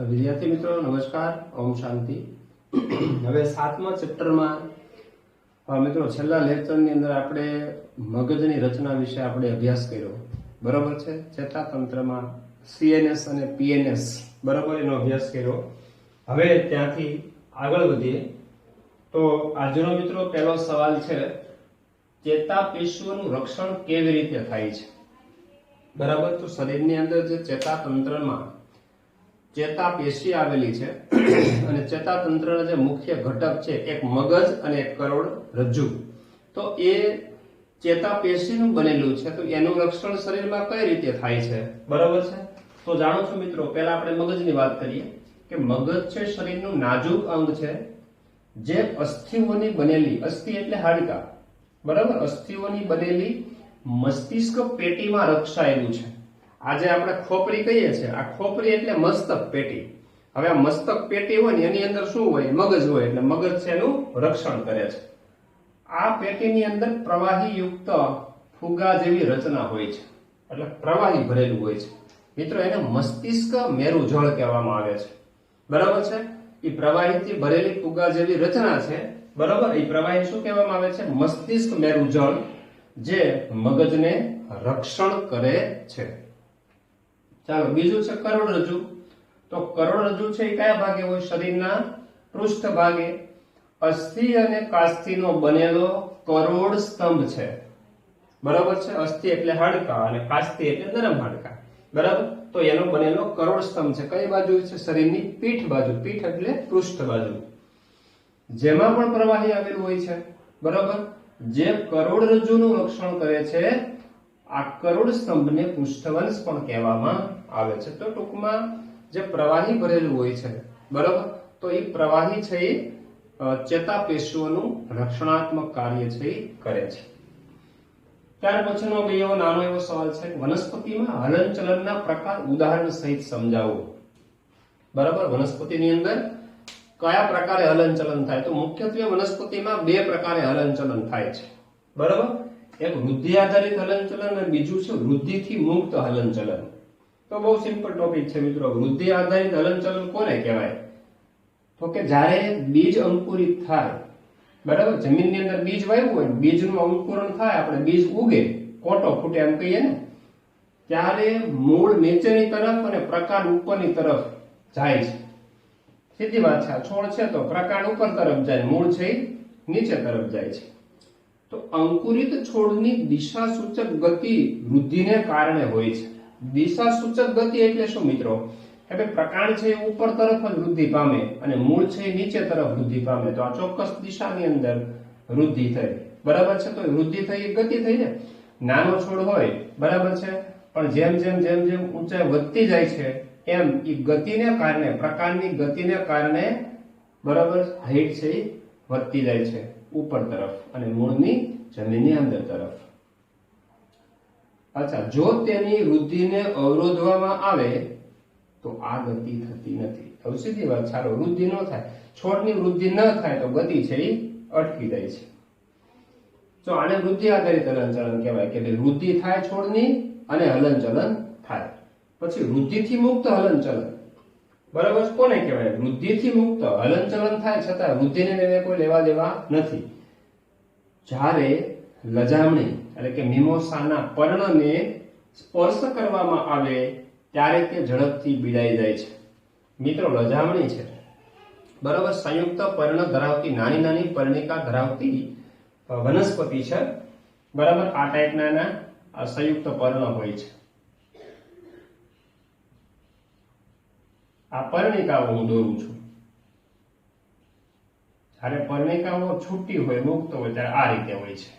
विद्यार्थी मित्रों नमस्कार, ओम शांति। હવે 7મા ચેપ્ટરમાં મિત્રો છેલ્લા લેક્ચરની અંદર આપણે મગજની રચના વિશે આપણે અભ્યાસ કર્યો, બરાબર છે। ચેતાતંત્રમાં સીએનએસ અને પીએનએસ, બરાબર, એનો અભ્યાસ કર્યો। હવે ત્યાંથી આગળ વધીએ તો આજનો મિત્રો પહેલો સવાલ છે, ચેતાપેશીઓનું રક્ષણ કેવી રીતે થાય છે, બરાબર। તો શરીરની અંદર જે ચેતાતંત્રમાં ચેતાપેશી આવેલી છે અને ચેતાતંત્રના જે મુખ્ય ઘટક છે એક મગજ અને એક કરોડરજ્જુ, તો એ ચેતાપેશીનું બનેલું છે। તો એનું રક્ષણ શરીરમાં કઈ રીતે થાય છે, બરાબર છે। તો જાણો છો મિત્રો, પહેલા આપણે મગજની વાત કરીએ કે મગજ છે શરીરનું નાજુક અંગ છે જે અસ્થિઓની બનેલી, અસ્થિ એટલે હાડકાં, બરાબર, અસ્થિઓની બનેલી મસ્તિષ્ક પેટીમાં રક્ષાયેલું છે। આજે આપણે ખોપરી કહીએ છીએ, આ ખોપરી એટલે મસ્તક પેટી। હવે આ મસ્તક પેટી હોય ને એની અંદર શું હોય, મગજ હોય, એટલે મગજ છે એનું રક્ષણ કરે છે। આ પેટીની અંદર પ્રવાહી યુક્ત ફુગા જેવી રચના હોય છે, એટલે પ્રવાહી ભરેલું હોય છે મિત્રો, એને મસ્તિષ્ક મેરુજળ કહેવામાં આવે છે, બરાબર છે। એ પ્રવાહીથી ભરેલી ફુગા જેવી રચના છે, બરાબર। એ પ્રવાહી શું કહેવામાં આવે છે, મસ્તિષ્ક મેરુજળ, જે મગજને રક્ષણ કરે છે। ચાલો બીજું છે કરોડરજ્જુ। તો કરોડરજ્જુ છે એ કયા ભાગે હોય, શરીરના પૃષ્ઠ ભાગે અસ્થિ અને કાસ્થિનો બનેલો કરોડ સ્તંભ છે, બરાબર છે। અસ્થિ એટલે હાડકાં અને કાસ્થિ એટલે નરમ હાડકાં, બરાબર। તો એનો બનેલો કરોડ સ્તંભ છે, કઈ બાજુ છે, શરીરની પીઠ બાજુ, પીઠ એટલે પૃષ્ઠ બાજુ, જેમાં પણ પ્રવાહી આવેલું હોય છે, બરાબર। જે કરોડરજ્જુનું રક્ષણ કરે છે આ કરોડ સ્તંભને પૃષ્ઠવંશ પણ કહેવામાં આવે છે। તો ટૂંકમાં જે પ્રવાહી ભરેલું હોય છે, બરાબર, તો એ પ્રવાહી છે એ ચેતાપેશીઓનું રક્ષણાત્મક કાર્ય છે એ કરે છે। ત્યાર પછીનો બે એવો નાનો એવો સવાલ છે, વનસ્પતિમાં હલનચલનના પ્રકાર ઉદાહરણ સહિત સમજાવો, બરાબર। વનસ્પતિની અંદર કયા પ્રકારે હલનચલન થાય, તો મુખ્યત્વે વનસ્પતિમાં બે પ્રકારે હલનચલન થાય છે, બરાબર। એક વૃદ્ધિ આધારિત હલનચલન અને બીજું છે વૃદ્ધિથી મુક્ત હલનચલન। તો બહુ સિમ્પલ ટોપિક છે મિત્રો, વૃદ્ધિ આધારિત હલનચલન કોને કહેવાય, તો કે જ્યારે બીજ અંકુરિત થાય, બરાબર, જમીનની અંદર બીજ વાવ્યું હોય, બીજનું અંકુરણ થાય, આપણે બીજ ઉગે, કોટો ફૂટે એમ કહીએ ને, ત્યારે મૂળ નીચેની તરફ અને પ્રકાંડ ઉપરની તરફ જાય છે। સીધી વાત છે, આ છોડ છે તો પ્રકાંડ ઉપર તરફ જાય, મૂળ છે નીચે તરફ જાય છે। તો અંકુરિત છોડની દિશાસૂચક ગતિ વૃદ્ધિને કારણે હોય છે। દિશાસૂચક ગતિ એટલે શું મિત્રો, કે ભાઈ પ્રકાંડ છે એ ઉપર તરફ જ વૃદ્ધિ પામે અને મૂળ છે એ નીચે તરફ વૃદ્ધિ પામે, તો આ ચોક્કસ દિશાની અંદર વૃદ્ધિ થઈ, બરાબર છે। તો વૃદ્ધિ થઈ એ ગતિ થઈ ને, નાનો છોડ હોય, બરાબર છે, પણ જેમ જેમ જેમ જેમ ઊંચાઈ વધતી જાય છે એમ એ ગતિને કારણે, પ્રકાંડની ગતિને કારણે, બરાબર, હાઈટ છે એ વધતી જાય છે ઉપર તરફ અને મૂળની જમીનની અંદર તરફ। અચ્છા, જો તેની વૃદ્ધિને અવરોધવામાં આવે તો આ ગતિ થતી નથી। હવે સીધી વાત, ચાલો વૃદ્ધિ ન થાય, છોડની વૃદ્ધિ ન થાય તો ગતિ છે એ અટકી જાય છે। તો આને વૃદ્ધિ આધારિત હલનચલન કહેવાય, કે ભાઈ વૃદ્ધિ થાય છોડની અને હલનચલન થાય। પછી વૃદ્ધિથી મુક્ત હલનચલન, બરાબર, કોને કહેવાય, વૃદ્ધિથી મુક્ત હલનચલન થાય છતાં વૃદ્ધિને લઈને કોઈ લેવા દેવા નથી। જ્યારે લજામણી એટલે કે મિમોસાના પર્ણને સ્પર્શ કરવામાં આવે ત્યારે તે ઝડપથી બીડાઈ જાય છે। મિત્રો લજામણી છે, બરાબર, સંયુક્ત પર્ણ ધરાવતી નાની નાની પર્ણિકા ધરાવતી વનસ્પતિ છે, બરાબર। આ ટાઈપના સંયુક્ત પર્ણ હોય છે। આ પર્ણિકાઓ હું દોરું છું, જ્યારે પર્ણિકાઓ છૂટી હોય, મુક્ત હોય, ત્યારે આ રીતે હોય છે,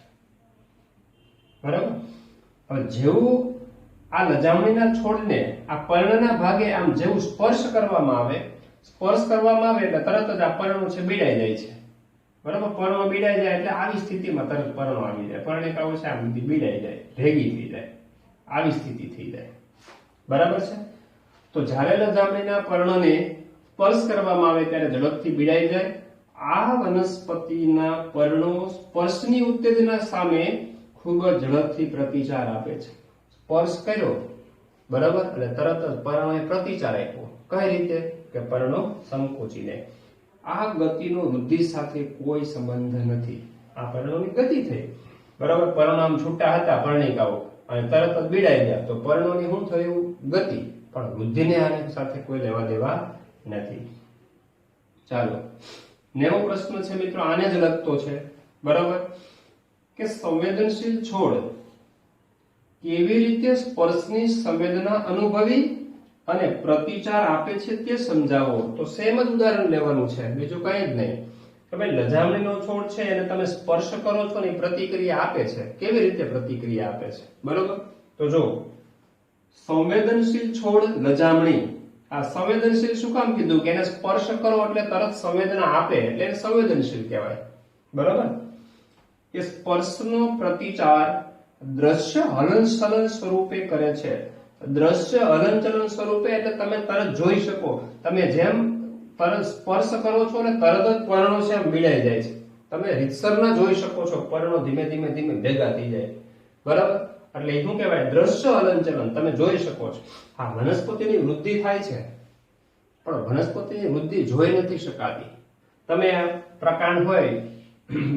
બરાબર। હવે જેવું આ લજામણીના છોડને આ પર્ણના ભાગે આમ જેવું સ્પર્શ કરવામાં આવે એટલે તરત જ આ પર્ણ છે બીડાઈ જાય છે, બરાબર। પર્ણ બીડાઈ જાય એટલે આવી સ્થિતિમાં તરત પર્ણ આવી જાય, પર્ણિકાઓ છે આમ બીડાઈ જાય, ભેગી થઈ જાય, આવી સ્થિતિ થઈ જાય, બરાબર છે। તો જ્યારે લજામણીના પર્ણને સ્પર્શ કરવામાં આવે ત્યારે ઝડપથી બીડાઈ જાય। આ વનસ્પતિના પર્ણો સ્પર્શની ઉત્તેજના સામે ખૂબ જ ઝડપથી પ્રતિચાર આપે છે। સ્પર્શ કર્યો, બરાબર, એટલે તરત જ પર્ણોએ પ્રતિચાર આપ્યો. કઈ રીતે? કે પર્ણો સંકોચીને. આ ગતિનો વૃદ્ધિ સાથે કોઈ સંબંધ નથી. આ પર્ણોની ગતિ થઈ, બરાબર. પર્ણો આમ છૂટા હતા પર્ણિકાઓ અને તરત જ બીડાઈ ગયા, તો પર્ણોની શું થયું? ગતિ. પણ વૃદ્ધિને આને સાથે કોઈ લેવા દેવા નથી. ચાલો, 90 પ્રશ્ન છે મિત્રો, આને જ લગતો છે, બરાબર. કે સંવેદનશીલ છોડ કેવી રીતે સ્પર્શની સંવેદના અનુભવી અને પ્રતિચાર આપે છે તે સમજાવો. તો સેમ જ ઉદાહરણ લેવાનું છે, બીજું કઈ જ નહીં. કે ભાઈ લજામણીનો છોડ છે એને તમે સ્પર્શ કરો છો ને પ્રતિક્રિયા આપે છે. કેવી રીતે પ્રતિક્રિયા આપે છે? બરોબર. તો જો સંવેદનશીલ છોડ લજામણી, આ સંવેદનશીલ શું કામ કીધું? કે એને સ્પર્શ કરો એટલે તરત સંવેદના આપે, એટલે એને સંવેદનશીલ કહેવાય. બરોબર. એ સ્પર્શનો પ્રતિચાર દ્રશ્ય હલનચલન સ્વરૂપે કરે છે. દ્રશ્ય હલનચલન સ્વરૂપે એટલે તમે તરત જોઈ શકો. તમે જેમ તરત સ્પર્શ કરો છો ને તરત જ પર્ણો છે એમ ભીડાઈ જાય છે. તમે રીતસરના જોઈ શકો છો, પર્ણો ધીમે ધીમે ધીમે ભેગા થઈ જાય. બરાબર. એટલે શું કહેવાય? દ્રશ્ય હલનચલન તમે જોઈ શકો છો. હા, વનસ્પતિની વૃદ્ધિ થાય છે, પણ વનસ્પતિની વૃદ્ધિ જોઈ નથી શકાતી. તમે પ્રકાંડ હોય,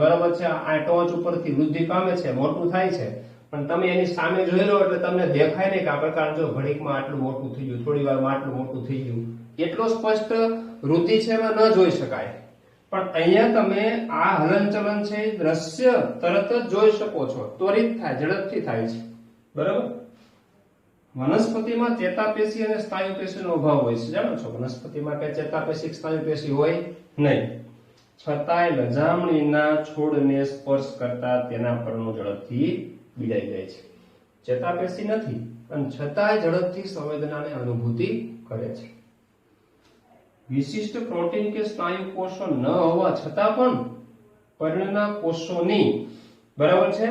બરાબર છે, આ ટોચ ઉપરથી વૃદ્ધિ પામે છે, મોટું થાય છે, પણ તમે એની સામે જોઈ લો એટલે તમને દેખાય નહીં કે આ પ્રકાંડ જો ઘડીકમાં આટલું મોટું થઈ ગયું, થોડી વારમાં આટલું મોટું થઈ ગયું. એટલો સ્પષ્ટ વૃદ્ધિ છે એમાં ન જોઈ શકાય. પણ અહીંયા તમે આ હલનચલન છે દ્રશ્ય તરત જ જોઈ શકો છો, ત્વરિત થાય, ઝડપથી થાય છે. બરાબર. વનસ્પતિમાં ચેતાપેશી અને સ્નાયુપેશીનો અભાવ હોય છે, જાણો છો. વનસ્પતિમાં કે ચેતાપેશી સ્નાયુપેશી હોય નહીં, છતાંય લજામણીના છોડને સ્પર્શ કરતા તેના પર્ણો ઝડપથી બીડાઈ જાય છે. ચેતાપેશી નથી પણ છતાંય ઝડપથી સંવેદનાને અનુભૂતિ કરે છે. વિશિષ્ટ પ્રોટીન કે સ્નાયુ કોષો ન હોવા છતાં પણ પર્ણના કોષોની, બરાબર છે,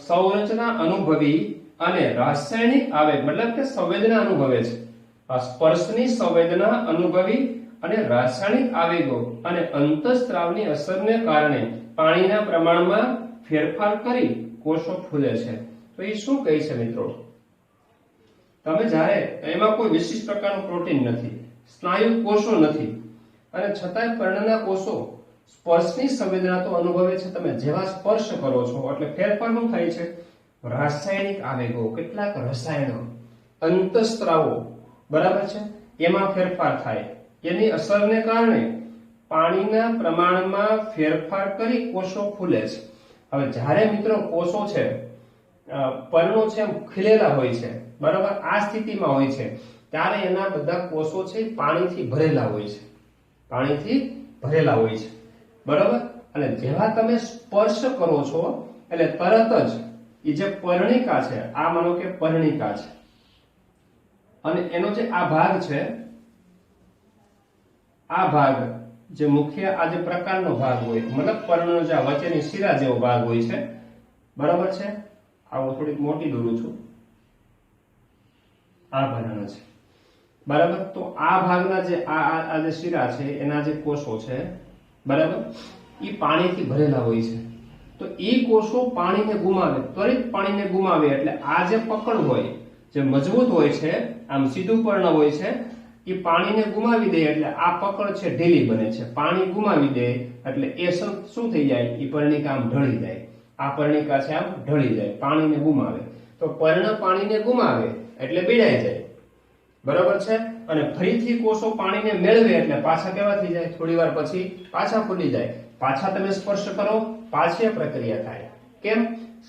સંરચના અનુભવી અને રાસાયણિક આવેગ મતલબ કે સંવેદના અનુભવે છે. આ સ્પર્શની સંવેદના અનુભવી અને રાસાયણિક આવેગો અને અંતઃસ્ત્રાવની અસરને કારણે પાણીના પ્રમાણમાં ફેરફાર કરી કોષો ફૂલે છે. તો એ શું કહે છે મિત્રો? તમે જ્યારે એમાં કોઈ વિશિષ્ટ પ્રકારનું પ્રોટીન નથી, સ્નાયુ કોષો નથી, અને છતાંય પર્ણના કોષો સ્પર્શની સંવેદના તો અનુભવે છે. તમે જેવા સ્પર્શ કરો છો એટલે ફેરફાર શું થાય છે? રાસાયણિક આવેગો, કેટલાક રસાયણો, અંતઃસ્ત્રાવો, બરાબર છે, એમાં ફેરફાર થાય. એની અસરને કારણે પાણીના પ્રમાણમાં ફેરફાર કરી કોષો ફૂલે છે. હવે જ્યારે મિત્રો કોષો છે, પર્ણો છે ખીલેલા હોય છે, બરાબર, આ સ્થિતિમાં હોય છે, ત્યારે એના બધા કોષો છે પાણીથી ભરેલા હોય છે, પાણીથી ભરેલા હોય છે. બરાબર. અને જેવા તમે સ્પર્શ કરો છો એટલે તરત જ એ જે પર્ણિકા છે, આ માનો કે પર્ણિકા છે, અને એનો જે આ ભાગ છે, આ ભાગ જે મુખ્ય આ જે પ્રકારનો ભાગ હોય, મતલબ પર્ણનો જે વચ્ચેની શિરા જેવો ભાગ હોય છે, બરાબર છે, આવું થોડીક મોટી દોરું છું, આ પર્ણ છે, બરાબર. તો આ ભાગના જે આ જે શિરા છે એના જે કોષો છે, બરાબર, એ પાણીથી ભરેલા હોય છે. તો એ કોષો પાણીને ગુમાવે, ત્વરિત પાણીને ગુમાવે એટલે આ જે પકડ હોય, જે મજબૂત હોય છે, આમ સીધું પર્ણ હોય છે, એ પાણીને ગુમાવી દે એટલે આ પકડ છે ઢીલી બને છે. પાણી ગુમાવી દે એટલે એ શું થઈ જાય? એ પર્ણિકા આમ ઢળી જાય. આ પર્ણિકા છે આમ ઢળી જાય, પાણીને ગુમાવે. તો પર્ણ પાણીને ગુમાવે એટલે બીડાઈ જાય, બરાબર છે. અને ફરીથી કોષો પાણીને મેળવે એટલે પાછા કેવા થઈ જાય? થોડી વાર પછી પાછા ફૂલી જાય. પાછા તમે સ્પર્શ કરો, પાછી પ્રક્રિયા થાય. કેમ?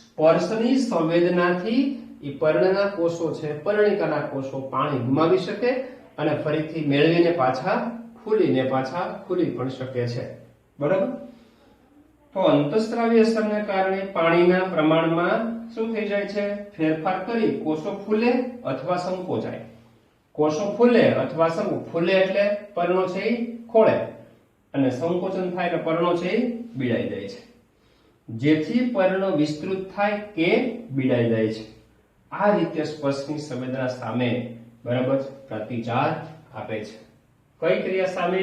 સ્પર્શની સંવેદનાથી એ પર્ણના કોષો છે, પર્ણિકાના કોષો પાણી ગુમાવી શકે અને ફરીથી મેળવીને પાછા ખુલી પણ શકે છે. બરાબર. તો અંતઃસ્ત્રાવી અસરને કારણે પાણીના પ્રમાણમાં શું થઈ જાય છે? ફેરફાર કરી કોષો ફૂલે અથવા સંકોચાય. કોષો ફૂલે અથવા ફૂલે એટલે પર્ણો છે એ ખોળે, અને સંકોચન થાય એટલે પર્ણો છે એ બીડાઈ જાય છે. જેથી પર્ણ વિસ્તૃત થાય કે બીડાઈ જાય છે. આ રીતે સ્પર્શની સંવેદના સામે, બરાબર, પ્રતિચાર આપે છે. કઈ ક્રિયા સામે?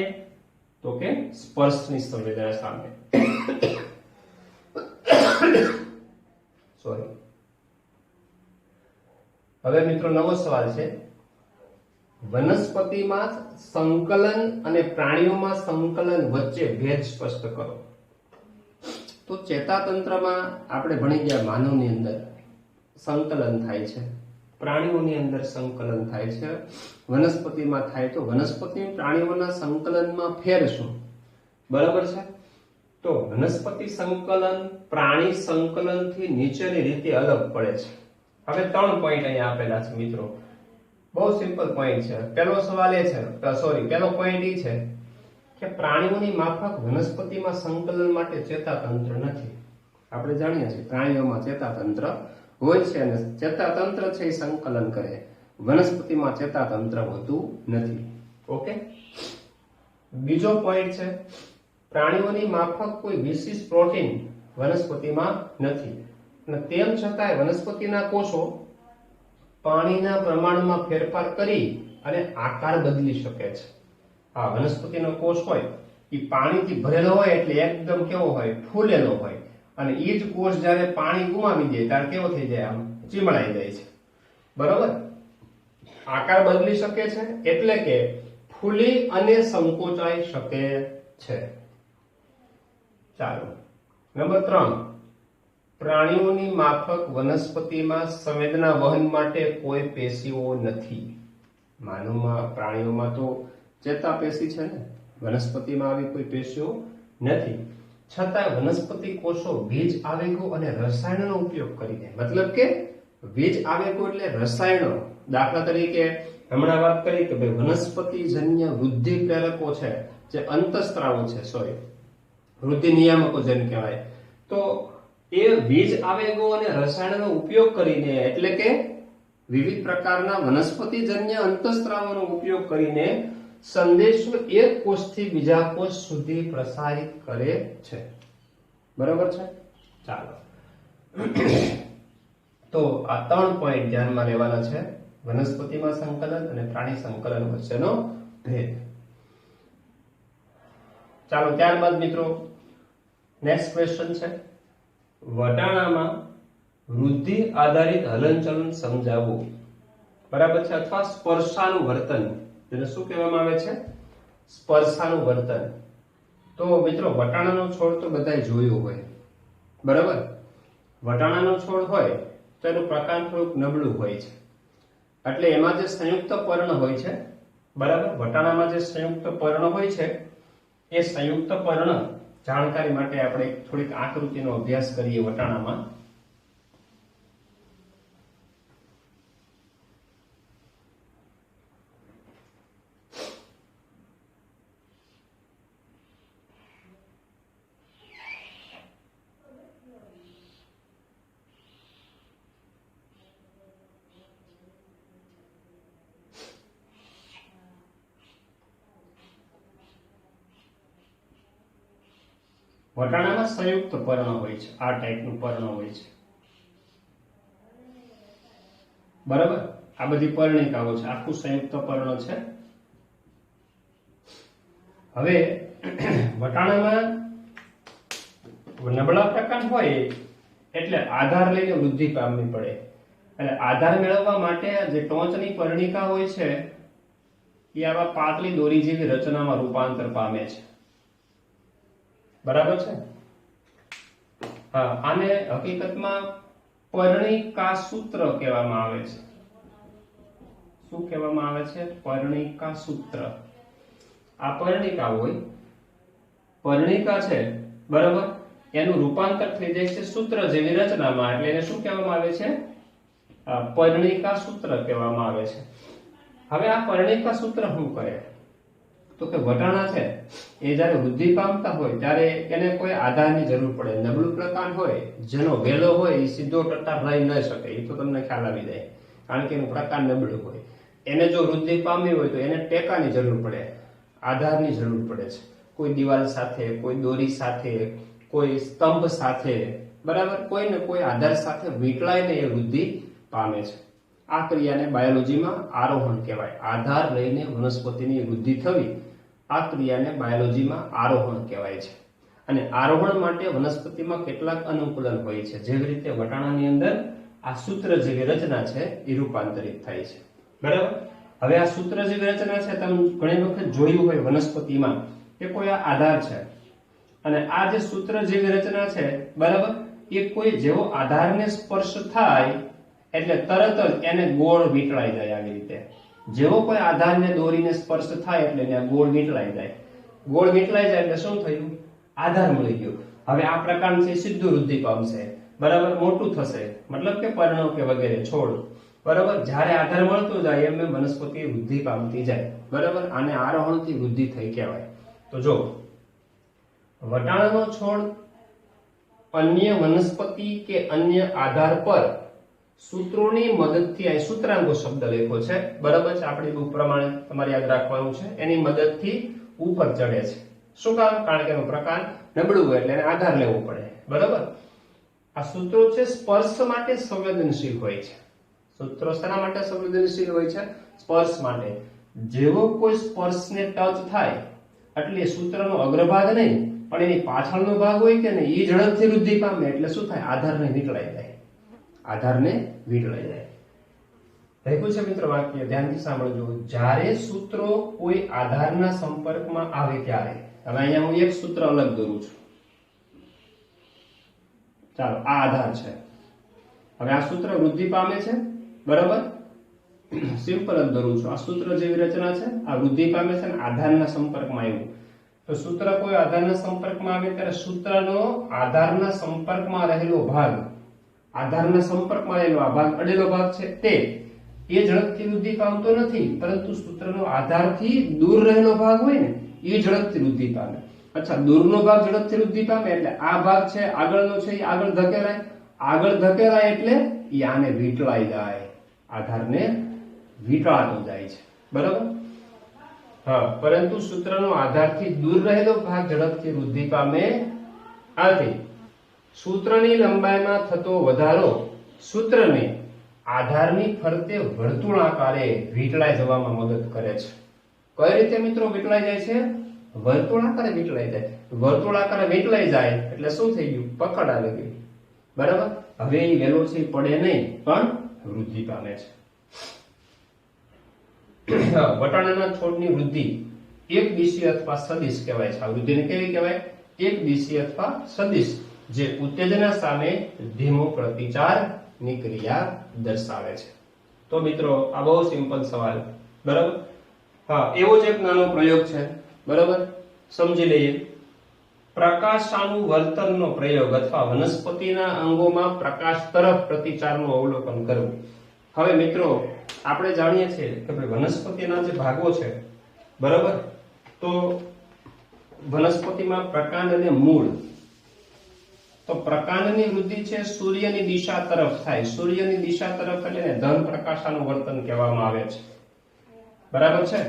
તો કે સ્પર્શની સંવેદના સામે. સોરી. હવે મિત્રો નવો સવાલ છે, વનસ્પતિમાં સંકલન અને પ્રાણીઓમાં સંકલન વચ્ચે ભેદ સ્પષ્ટ કરો. તો ચેતાતંત્રમાં આપણે ભણી ગયા માનવની અંદર સંકલન થાય છે, પ્રાણીઓની અંદર સંકલન થાય છે, વનસ્પતિમાં થાય. તો વનસ્પતિ પ્રાણીઓના સંકલનમાં ફેર શું? બરાબર છે. તો વનસ્પતિ સંકલન પ્રાણી સંકલનથી નીચેની રીતે અલગ પડે છે. હવે 3 પોઈન્ટ અહીંયા આપેલા છે મિત્રો, બહુ સિમ્પલ પોઈન્ટ છે. પહેલો સવાલ એ છે, પહેલો પોઈન્ટ એ છે કે પ્રાણીઓની માફક વનસ્પતિમાં સંકલન માટે ચેતાતંત્ર નથી. આપણે જાણીએ છીએ પ્રાણીઓમાં ચેતાતંત્ર હોય છે અને ચેતાતંત્ર છે એ સંકલન કરે, વનસ્પતિમાં ચેતાતંત્ર હોતું નથી. ઓકે. બીજો પોઈન્ટ છે, પ્રાણીઓની માફક કોઈ વિશિષ્ટ પ્રોટીન વનસ્પતિમાં નથી અને તેમ છતાંય વનસ્પતિના કોષો પાણીના પ્રમાણમાં ફેરફાર કરી અને આકાર બદલી શકે છે. આ વનસ્પતિનો કોષ હોય એ પાણીથી ભરેલો હોય એટલે એકદમ કેવો હોય? ફૂલેલો હોય. અને એ જ કોષ જ્યારે પાણી ગુમાવી દે ત્યારે કેવો થઈ જાય? આમ ચીમળાઈ જાય છે. બરોબર? આકાર બદલી શકે છે એટલે કે ફૂલી અને સંકોચાઈ શકે છે. ચાલો, નંબર 3, પ્રાણીઓની માફક વનસ્પતિમાં સંવેદના વહન માટે કોઈ પેશીઓ નથી. માનવમાં પ્રાણીઓમાં તો ચેતાપેશી છે ને, વનસ્પતિમાં આવી કોઈ પેશીઓ નથી. છતાં વનસ્પતિ કોષો બીજ આવેગો અને રસાયણોનો ઉપયોગ કરીને, મતલબ કે બીજ આવેગો એટલે રસાયણો, દાખલા તરીકે હમણાં વાત કરી કે ભાઈ વનસ્પતિજન્ય વૃદ્ધિ પ્રેરકો છે જે અંતઃસ્ત્રાવો છે, વૃદ્ધિ નિયામકો જેને કહેવાય. તો એ બીજ આવેગો અને રસાયણોનો ઉપયોગ કરીને, એટલે કે વિવિધ પ્રકારના વનસ્પતિજન્ય અંતઃસ્ત્રાવોનો ઉપયોગ કરીને સંદેશો એક કોષથી બીજા કોષ સુધી પ્રસારિત કરે છે. બરાબર છે? ચાલો, તો આ 3 પોઈન્ટ ધ્યાનમાં લેવાના છે, વનસ્પતિમાં સંકલન અને પ્રાણી સંકલન વચ્ચેનો ભેદ. ચાલો, ત્યારબાદ મિત્રો નેક્સ્ટ ક્વેશ્ચન છે, વટાણામાં વૃદ્ધિ આધારિત હલનચલન સમજાવવું. બરાબર છે? અથવા સ્પર્શાનું વર્તન, જેને શું કહેવામાં આવે છે? સ્પર્શાનું વર્તન. તો મિત્રો વટાણાનો છોડ તો બધાય જોયો હોય. બરાબર? વટાણાનો છોડ હોય તો એનું પ્રકાંડ થોડુંક નબળું હોય છે, એટલે એમાં જે સંયુક્ત પર્ણ હોય છે, બરાબર, વટાણામાં જે સંયુક્ત પર્ણ હોય છે એ સંયુક્ત પર્ણ જાણકારી માટે આપણે થોડીક આકૃતિનો અભ્યાસ કરીએ. વટાણામાં વટાણામાં સંયુક્ત પર્ણ હોય છે, આ ટાઈપનું પર્ણ હોય છે. બરાબર? આ બધી પર્ણિકાઓ છે, આખું સંયુક્ત પર્ણ છે. હવે વટાણામાં નબળા પ્રકાંડ હોય એટલે આધાર લઈને વૃદ્ધિ પામવી પડે. એટલે આધાર મેળવવા માટે જે ટોચની પર્ણિકા હોય છે એ આવા પાતળી દોરી જેવી રચનામાં રૂપાંતર પામે છે. બરાબર છે? હા, આને હકીકતમાં પર્ણિકા સૂત્ર કહેવામાં આવે છે. શું કહેવામાં આવે છે? પર્ણિકા સૂત્ર. આ પર્ણિકા હોય, પર્ણિકા છે, બરાબર, એનું રૂપાંતર થઈ જાય છે સૂત્ર જેવી રચનામાં, એટલે એને શું કહેવામાં આવે છે? પર્ણિકા સૂત્ર કહેવામાં આવે છે. હવે આ પર્ણિકા સૂત્ર શું કરે? તો કે વટાણા છે એ જ્યારે વૃદ્ધિ પામતા હોય ત્યારે એને કોઈ આધારની જરૂર પડે. નબળું પ્રકાંડ હોય, જેનો વેલો હોય એ સીધો ટટ્ટાર રહી ન શકે, એ તો તમને ખ્યાલ આવી જાય, કારણ કે એનું પ્રકાંડ નબળું હોય. એને જો વૃદ્ધિ પામી હોય તો એને ટેકાની જરૂર પડે, આધારની જરૂર પડે છે. કોઈ દિવાલ સાથે, કોઈ દોરી સાથે, કોઈ સ્તંભ સાથે, બરાબર, કોઈ ને કોઈ આધાર સાથે વીંટળાઈને એ વૃદ્ધિ પામે છે. આ ક્રિયાને બાયોલોજીમાં આરોહણ કહેવાય. આધાર લઈને વનસ્પતિની વૃદ્ધિ થવી, આ ક્રિયાને બાયોલોજીમાં આરોહણ કહેવાય છે. અને આરોહણ માટે વનસ્પતિમાં કેટલાક અનુકૂલન હોય છે, જેવી રીતે વટાણાની અંદર આ સૂત્ર જેવી રચના છે એ રૂપાંતરિત થાય છે બરાબર। હવે આ સૂત્ર જેવી રચના છે તમે ઘણી વખત જોયું હોય વનસ્પતિમાં કે કોઈ આ આધાર છે અને આ જે સૂત્ર જેવી રચના છે બરાબર એ કોઈ જેવો આધારને સ્પર્શ થાય એટલે તરત જ એને ગોળ વીંટળાઈ જાય। આવી રીતે જેવો કોઈ આધારને દોરીને સ્પર્શ થાય એટલે એને ગોળ વીંટળાઈ જાય। ગોળ વીંટળાઈ જાય એટલે શું થયું? આધાર મળી ગયો। હવે આ પ્રકારનું સીધું વૃદ્ધિ પામશે બરાબર, મોટું થશે મતલબ કે પર્ણો કે વગેરે છોડ બરાબર। જ્યારે આધાર મળતો જાય એમ વનસ્પતિ વૃદ્ધિ પામતી જાય બરાબર। આને આરોહણથી વૃદ્ધિ થઈ કહેવાય। તો જો વટાણાનો છોડ અન્ય વનસ્પતિ કે અન્ય આધાર પર સૂત્રોની મદદથી, આ સૂત્રાંકો શબ્દ લખ્યો છે બરાબર છે, આપણી બુક પ્રમાણે તમારે યાદ રાખવાનું છે, એની મદદથી ઉપર ચડે છે। શું કામ? કારણ કે એનો પ્રકાર નબળું હોય એટલે એને આધાર લેવો પડે બરાબર। આ સૂત્રો છે સ્પર્શ માટે સંવેદનશીલ હોય છે। સૂત્રો શેના માટે સંવેદનશીલ હોય છે? સ્પર્શ માટે। જેવો કોઈ સ્પર્શને ટચ થાય એટલે સૂત્રનો અગ્રભાગ નહીં પણ એની પાછળનો ભાગ હોય કે નહીં એ ઝડપથી વૃદ્ધિ પામે એટલે શું થાય? આધારને વીંટળાઈ જાય। આધારને વીંટળાઈ જાય। લખ્યું છે મિત્રો વાક્ય, ધ્યાનથી સાંભળજો। જ્યારે સૂત્રો કોઈ આધારના સંપર્કમાં આવે ત્યારે, હવે અહીંયા હું એક સૂત્ર અલગ દોરું છું, ચાલો આ આધાર છે। હવે આ સૂત્ર વૃદ્ધિ પામે છે બરાબર, સિમ્પલ જ દોરું છું। આ સૂત્ર જેવી રચના છે, આ વૃદ્ધિ પામે છે અને આધારના સંપર્કમાં આવ્યું। તો સૂત્ર કોઈ આધારના સંપર્કમાં આવે ત્યારે સૂત્રનો આધારના સંપર્કમાં રહેલો ભાગ, આધારના સંપર્કમાં રહેલો આ ભાગ અડેલો ભાગ છે તે એ ઝડપથી વૃદ્ધિ પામતો નથી, પરંતુ સૂત્રનો આધારથી દૂર રહેલો ભાગ હોય ને એ ઝડપથી વૃદ્ધિ પામે। અચ્છા, દૂરનો ભાગ ઝડપથી વૃદ્ધિ પામે એટલે આ ભાગ છે આગળનો છે એ આગળ ધકેલાય, આગળ ધકેલાય એટલે એ આને વીંટળાઈ જાય, આધારને વીંટળાતો જાય છે બરાબર। હા, પરંતુ સૂત્રનો આધારથી દૂર રહેલો ભાગ ઝડપથી વૃદ્ધિ પામે। આથી સૂત્રની લંબાઈમાં થતો વધારો સૂત્રને આધારની ફરતે વર્તુળાકારે વીંટળાઈ જવામાં મદદ કરે છે। કઈ રીતે મિત્રો વીંટળાઈ જાય છે? વર્તુળાકારે વીંટળાઈ જાય। વર્તુળાકારે વીંટળાઈ જાય એટલે શું થઈ ગયું? પકડ આવી ગઈ બરાબર। હવે એ વેલોસિટી પડે નહીં પણ વૃદ્ધિ પામે છે। વટાણાના છોડની વૃદ્ધિ એક દિશીય અથવા સદિશ કહેવાય છે। આ વૃદ્ધિને કેવી કહેવાય? એક દિશીય અથવા સદિશ, જે ઉત્તેજના સામે ધીમો પ્રતિચારની ક્રિયા દર્શાવે છે। તો મિત્રો આ બહુ સિમ્પલ સવાલ બરાબર। હા, એવો જ એક નાનો પ્રયોગ છે બરાબર, સમજી લઈએ। પ્રકાશાનુવર્તનનો પ્રયોગ અથવા વનસ્પતિના અંગોમાં પ્રકાશ તરફ પ્રતિચારનું અવલોકન કરવું। હવે મિત્રો આપણે જાણીએ છીએ કે ભાઈ વનસ્પતિના જે ભાગો છે બરાબર, તો વનસ્પતિમાં પ્રકાંડ અને મૂળ, તો પ્રકાંડની વૃદ્ધિ છે સૂર્યની દિશા તરફ થાય। સૂર્યની દિશા તરફ એટલે ધન પ્રકાશાનુવર્તન કહેવામાં આવે છે બરાબર છે।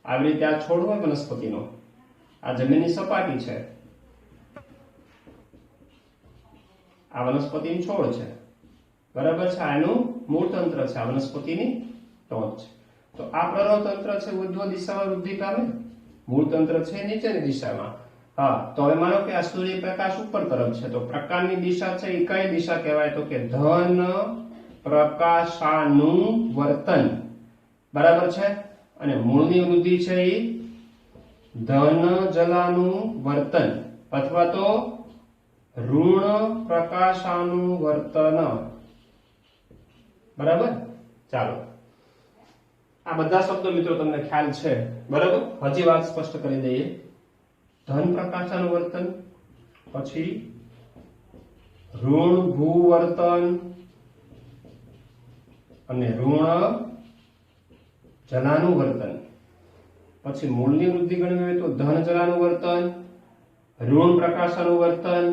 આવી રીતે આ છોડ હોય વનસ્પતિનો, આ જમીનની સપાટી છે, આ વનસ્પતિનો છોડ છે બરાબર છે, આનું મૂળ તંત્ર છે, આ વનસ્પતિની ટોચ છે। તો આ પ્રરવ તંત્ર છે ઉર્ધ્વ દિશામાં વૃદ્ધિ પામે, મૂળ તંત્ર છે નીચેની દિશામાં। હા, તો હવે માનો કે આ સૂર્યપ્રકાશ ઉપર તરફ છે, તો પ્રકાશની દિશા છે એ કઈ દિશા કહેવાય? તો કે ધન પ્રકાશાનુવર્તન બરાબર છે। અને મૂળની વૃદ્ધિ છે એ ધન જલાનુવર્તન અથવા તો ઋણ પ્રકાશાનુવર્તન બરાબર। ચાલો, આ બધા શબ્દો મિત્રો તમને ખ્યાલ છે બરાબર। હજી વાત સ્પષ્ટ કરી દઈએ। ધન પ્રકાશાનુવર્તન, પછી ઋણ ભૂવર્તન અને ઋણ જલાનુવર્તન, પછી મૂળની વૃદ્ધિ ગણવી હોય તો ધન જલાનુવર્તન, ઋણ પ્રકાશાનુવર્તન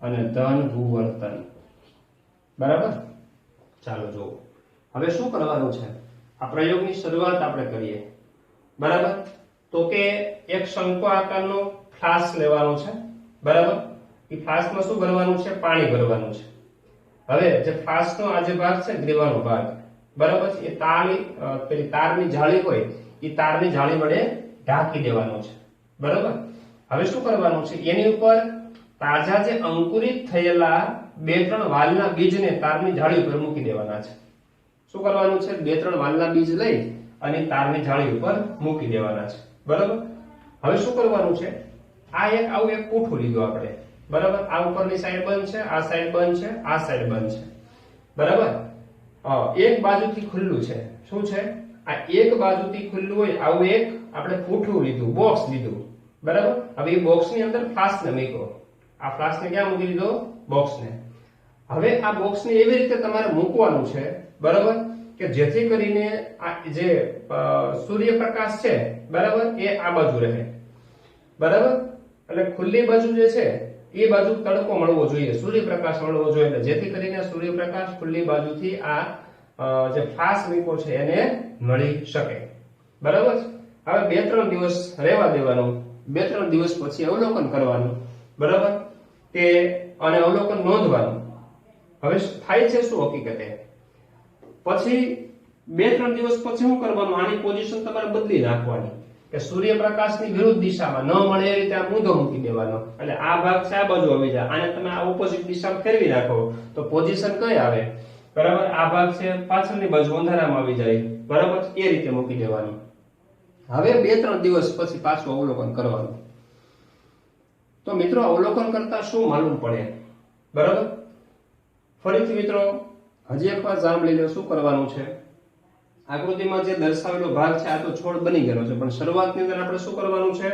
અને ધન ભૂવર્તન બરાબર। ચાલો જો હવે શું કરવાનું છે? આ પ્રયોગની શરૂઆત આપણે કરીએ બરાબર। તો કે એક શંકુ આકારનો ફ્લાસ્ક લેવાનો છે બરાબર। એ ફ્લાસ્કમાં શું ભરવાનું છે? પાણી ભરવાનું છે। હવે જે ફ્લાસ્કનો આ જે ભાગ છે ગ્રીવાનો ભાગ બરાબર છે, એ પેલી તારની જાળી હોય એ તારની જાળી વડે ઢાંકી દેવાનો છે બરાબર। હવે શું કરવાનું છે? એની ઉપર તાજા જે અંકુરિત થયેલા 2-3 વાલના બીજને તારની જાળી ઉપર મૂકી દેવાના છે. શું કરવાનું છે? 2-3 વાલના બીજ લઈ અને તારની જાળી ઉપર મૂકી દેવાના છે. બરાબર. હવે શું કરવાનું છે? આ આવું એક પૂઠું લીધું આપણે. બરાબર. આ ઉપરની સાઈડ બંધ છે, આ સાઈડ બંધ છે, આ સાઈડ બંધ છે. બરાબર. એક બાજુથી ખુલ્લું છે. શું છે? આ એક બાજુથી ખુલ્લું હોય આવું એક આપણે પૂઠું લીધું, બોક્સ લીધું. બરાબર. હવે એ બોક્સની અંદર ફ્લાસ્કને મૂક્યો. આ ફ્લાસ્કને ક્યાં મૂકી દીધો? બોક્સને. હવે આ બોક્સને એવી રીતે તમારે મૂકવાનું છે, બરાબર, કે જેથી કરીને આ જે સૂર્યપ્રકાશ છે, બરાબર, એ આ બાજુ રહે. બરાબર. એટલે ખુલ્લી બાજુ જે છે એ બાજુ તડકો મળવો જોઈએ, સૂર્યપ્રકાશ મળવો જોઈએ, એટલે જેથી કરીને સૂર્યપ્રકાશ ખુલ્લી બાજુથી આ જે ફ્લાસ્ક મૂક્યો છે એને મળી શકે. બરાબર. હવે 2-3 દિવસ રહેવા દેવાનું. 2-3 દિવસ પછી અવલોકન કરવાનું. બરાબર. કે અને અવલોકન નોંધવાનું. હવે થાય છે શું હકીકતે? પછી 2-3 દિવસ પછી શું કરવાનું? આની પોઝિશન તમારે બદલી નાખવાની, કે સૂર્યપ્રકાશની વિરુદ્ધ દિશામાં ન મળે એ રીતે આ મૂંધો મૂકી દેવાનો. એટલે આ ભાગ છે આ બાજુ આવી જાય, આને તમે આ ઓપોઝિટ દિશામાં ફેરવી નાખો તો પોઝિશન કઈ આવે? બરાબર. આ ભાગ છે પાછળની બાજુ અંધારામાં આવી જાય. બરાબર. એ રીતે મૂકી દેવાનું. હવે 2-3 દિવસ પછી પાછું અવલોકન કરવાનું. તો મિત્રો અવલોકન કરતા શું માલુમ પડે? બરાબર. ફરીથી મિત્રો હજી એકવાર જામ લઈ લો. શું કરવાનું છે? આકૃતિમાં જે દર્શાવેલો ભાગ છે આ તો છોડ બની ગયેલો છે, પણ શરૂઆતની અંદર આપણે શું કરવાનું છે?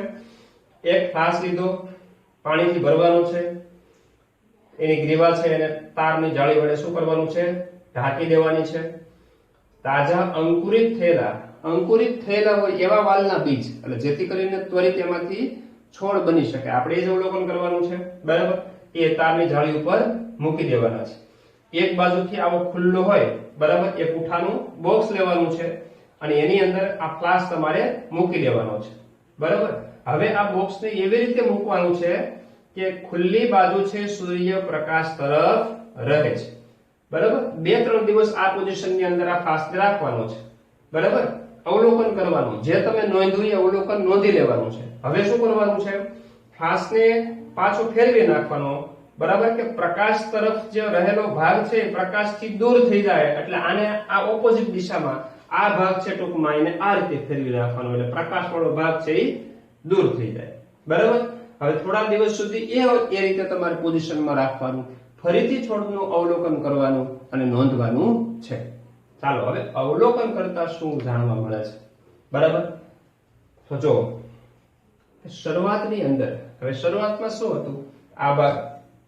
એક ફ્લાસ્ક લીધો, પાણીથી ભરવાનું છે, એની ગ્રીવા છે એને તારની જાળી વડે શું કરવાનું છે? ઢાંકી દેવાની છે. તાજા અંકુરિત થયેલા હોય એવા વાલના બીજ, એટલે જેથી કરીને ત્વરિત એમાંથી છોડ બની શકે, આપણે એ જ અવલોકન કરવાનું છે. બરાબર. એ તારની જાળી ઉપર મૂકી દેવાના છે. એક બાજુથી આવો ખુલ્લો હોય, બરાબર, એ પૂઠાનું બોક્સ લેવાનું છે અને એની અંદર આ ફ્લાસ્ક તમારે મૂકી દેવાનો છે. બરાબર. હવે આ બોક્સને એવી રીતે મૂકવાનું છે કે ખુલ્લી બાજુ છે સૂર્યપ્રકાશ તરફ રહે છે. બરાબર. 2-3 દિવસ આ પોઝિશનની અંદર આ ફ્લાસ્ક રાખવાનો છે. બરાબર. અવલોકન કરવાનું, જે તમે નોંધ્યું એ અવલોકન નોંધી લેવાનું છે. હવે શું કરવાનું છે? ફ્લાસ્કને પાછો ફેરવી નાખવાનો. બરાબર. કે પ્રકાશ તરફ જે રહેલો ભાગ છે એ પ્રકાશથી દૂર થઈ જાય, એટલે આને આ ઓપોઝિટ દિશામાં આ ભાગ છે ટૂંકમાં એને આ રીતે ફેરવી નાખવાનો, એટલે પ્રકાશવાળો ભાગ છે એ દૂર થઈ જાય. બરાબર. હવે થોડા દિવસ સુધી એ રીતે તમારે પોઝિશનમાં રાખવાનું. ફરીથી છોડનું અવલોકન કરવાનું અને નોંધવાનું છે. ચાલો હવે અવલોકન કરતા શું જાણવા મળે છે? બરાબર. તો જો શરૂઆતની અંદર, હવે શરૂઆતમાં શું હતું? આ ભાગ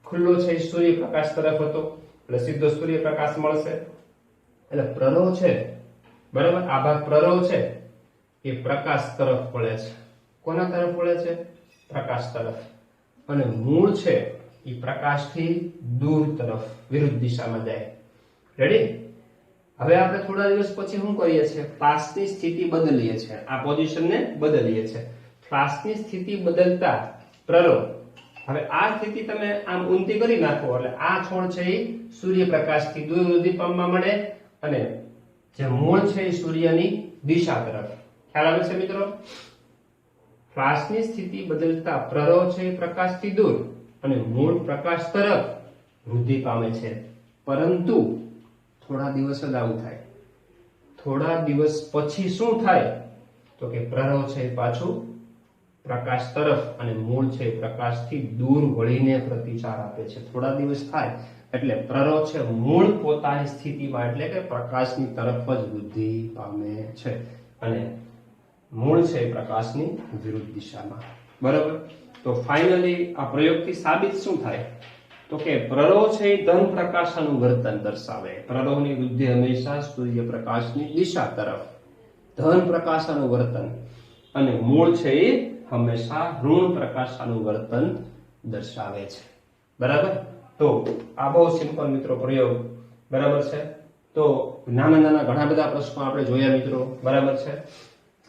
ખુલ્લો છે સૂર્યપ્રકાશ તરફ હતો, એટલે સીધો સૂર્યપ્રકાશ મળશે. એટલે પ્રરોહ છે, બરાબર, આ ભાગ પ્રરોહ છે એ પ્રકાશ તરફ વળે છે. કોના તરફ વળે છે? પ્રકાશ તરફ. અને મૂળ છે એ પ્રકાશથી દૂર તરફ વિરુદ્ધ દિશામાં જાય. રેડી? હવે આપણે થોડા દિવસ પછી શું કરીએ છીએ? ફ્લાસ્કની સ્થિતિ બદલીએ છીએ, આ પોઝિશનને બદલીએ છીએ. ફ્લાસ્કની સ્થિતિ બદલતા પ્રરોહ, હવે આ સ્થિતિ તમે આમ ઊંધી કરી નાખો એટલે આ છોડ છે એ સૂર્યપ્રકાશથી દૂર વૃદ્ધિ પામવા મળે અને જે મૂળ છે એ સૂર્યની દિશા તરફ. ખ્યાલ આવે છે મિત્રો? ફ્લાસ્કની સ્થિતિ બદલતા પ્રરોહ છે પ્રકાશથી દૂર અને મૂળ પ્રકાશ તરફ વૃદ્ધિ પામે છે. પરંતુ થોડા દિવસ જ આવું થાય. થોડા દિવસ પછી શું થાય? તો કે પ્રરોહ છે પાછું પ્રકાશ તરફ અને મૂળ છે પ્રકાશથી દૂર વળીને પ્રતિચાર આપે છે. થોડા દિવસ થાય એટલે પ્રરોહ છે મૂળ પોતાની સ્થિતિમાં એટલે કે પ્રકાશની તરફ જ વૃદ્ધિ પામે છે અને મૂળ છે પ્રકાશની વિરુદ્ધ દિશામાં. બરાબર. તો ફાઇનલી આ પ્રયોગથી સાબિત શું થાય? તો કે પ્રરોહ છે ધન પ્રકાશનું વર્તન દર્શાવે. પ્રરોહની વૃદ્ધિ હંમેશા સૂર્યપ્રકાશની દિશા તરફ, ધન પ્રકાશનું વર્તન, અને મૂળ છે એ હંમેશા ઋણ પ્રકાશનું વર્તન દર્શાવે છે. બરાબર. તો આ બહુ સિમ્પલ મિત્રો પ્રયોગ. બરાબર છે. તો નાના નાના ઘણા બધા પ્રશ્નો આપણે જોયા મિત્રો. બરાબર છે.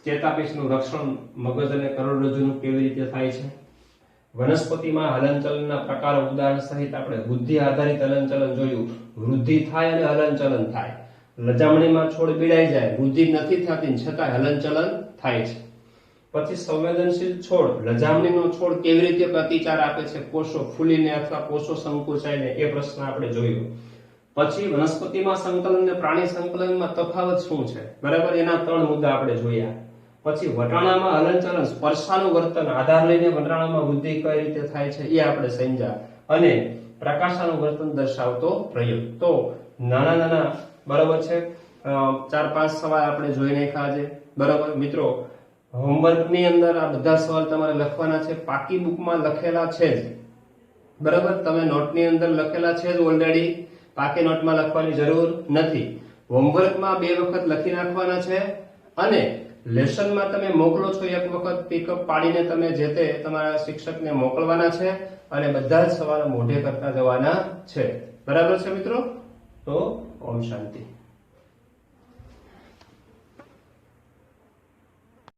ચેતાપેશીનું રક્ષણ મગજ અને કરોડરજ્જુનું કેવી રીતે થાય છે? વનસ્પતિમાં હલનચલનના પ્રકારો ઉદાહરણ સહિત આપણે વૃદ્ધિ આધારિત હલનચલન જોયું. વૃદ્ધિ થાય અને હલનચલન થાય. લજામણીમાં છોડ પીડાઈ જાય, વૃદ્ધિ નથી થતી છતાં હલનચલન થાય છે. પછી સંવેદનશીલ છોડ, લજામણીનો છોડ કેવી રીતે પ્રતિચાર આપે છે, કોષો ફૂલીને અથવા કોષો સંકોચાઈને, એ પ્રશ્ન આપણે જોયો. પછી વનસ્પતિમાં સંકલન અને પ્રાણી સંકલનમાં તફાવત શું છે, બરાબર, એના 3 મુદ્દા આપણે જોયા. પછી વટાણામાં હલનચલન, સ્પર્શાનું વર્તન, આધાર લઈને વટાણામાં વૃદ્ધિ કઈ રીતે થાય છે એ આપણે સમજ્યા. અને પ્રકાશાનું વર્તન દર્શાવતો પ્રયોગ. તો નાના બરાબર છે 4-5 સવાલ આપણે જોઈ નાખ્યા છે, બરાબર મિત્રો. હોમવર્કની અંદર આ બધા સવાલ તમારે લખવાના છે, પાકી બુકમાં લખેલા છે જ, બરાબર. તમે નોટની અંદર લખેલા છે જ ઓલરેડી, પાકી નોટમાં લખવાની જરૂર નથી. હોમવર્કમાં 2 વખત લખી નાખવાના છે અને લેસનમાં તમે મોકલો છો 1 વખત પિકઅપ પાડીને તમે જે તે તમારા શિક્ષકને મોકલવાના છે અને બધા જ સવાલ મોઢે કરતા જવાના છે, બરાબર છે મિત્રો. તો ઓમ શાંતિ.